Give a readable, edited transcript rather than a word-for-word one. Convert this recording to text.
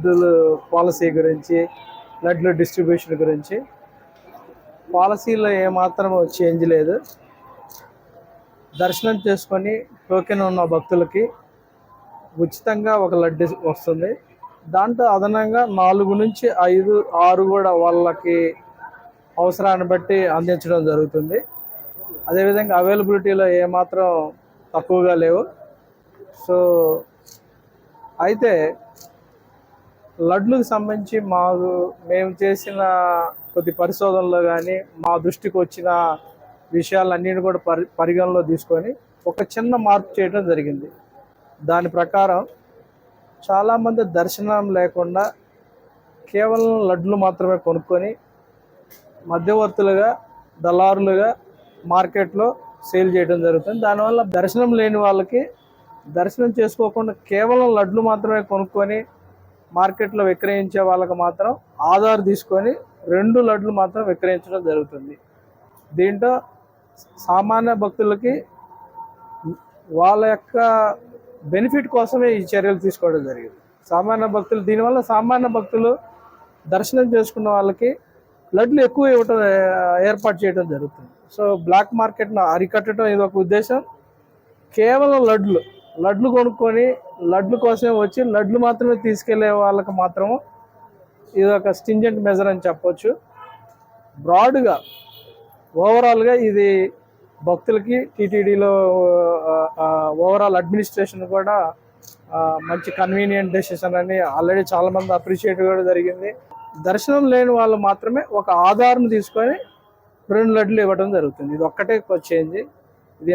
లడ్డూలు పాలసీ గురించి, లడ్లు డిస్ట్రిబ్యూషన్ గురించి. పాలసీలో ఏమాత్రం చేంజ్ లేదు. దర్శనం చేసుకొని టోకెన్ ఉన్న భక్తులకి ఉచితంగా ఒక లడ్డు వస్తుంది. దాంట్లో అదనంగా 4 నుంచి 5, 6 కూడా వాళ్ళకి అవసరాన్ని బట్టి అందించడం జరుగుతుంది. అదేవిధంగా అవైలబిలిటీలో ఏమాత్రం తక్కువగా లేవు. సో అయితే లడ్లకు సంబంధించి మేము చేసిన కొద్ది పరిశోధనలో కానీ మా దృష్టికి వచ్చిన విషయాలన్నింటినీ కూడా పరిగణలో తీసుకొని ఒక చిన్న మార్పు చేయడం జరిగింది. దాని ప్రకారం చాలామంది దర్శనం లేకుండా కేవలం లడ్లు మాత్రమే కొనుక్కొని మధ్యవర్తులుగా, దళారులుగా మార్కెట్లో సేల్ చేయడం జరుగుతుంది. దానివల్ల దర్శనం లేని వాళ్ళకి దర్శనం చేసుకోకుండా కేవలం లడ్లు మాత్రమే కొనుక్కొని మార్కెట్లో విక్రయించే వాళ్ళకి మాత్రం ఆధార్ తీసుకొని 2 లడ్లు మాత్రం విక్రయించడం జరుగుతుంది. దీంట్లో సామాన్య భక్తులకి వాళ్ళ యొక్క బెనిఫిట్ కోసమే ఈ చర్యలు తీసుకోవడం జరిగింది. దీనివల్ల సామాన్య భక్తులు దర్శనం చేసుకున్న వాళ్ళకి లడ్లు ఎక్కువ ఇవ్వటం ఏర్పాటు చేయడం జరుగుతుంది. సో బ్లాక్ మార్కెట్ను అరికట్టడం ఇది ఒక ఉద్దేశం. కేవలం లడ్లు కొనుక్కొని లడ్లు కోసమే వచ్చి లడ్లు మాత్రమే తీసుకెళ్లే వాళ్ళకి మాత్రం ఇది ఒక స్టింజెంట్ మెజర్ అని చెప్పొచ్చు. బ్రాడ్గా ఓవరాల్గా ఇది భక్తులకి టీటీడీలో ఓవరాల్ అడ్మినిస్ట్రేషన్ కూడా మంచి కన్వీనియంట్ డెసిషన్ అని ఆల్రెడీ చాలామంది అప్రిషియేట్ కూడా జరిగింది. దర్శనం లేని వాళ్ళు మాత్రమే ఒక ఆధార్ను తీసుకొని 2 లడ్లు ఇవ్వడం జరుగుతుంది. ఇది ఒక్కటే చేంజ్. ఇది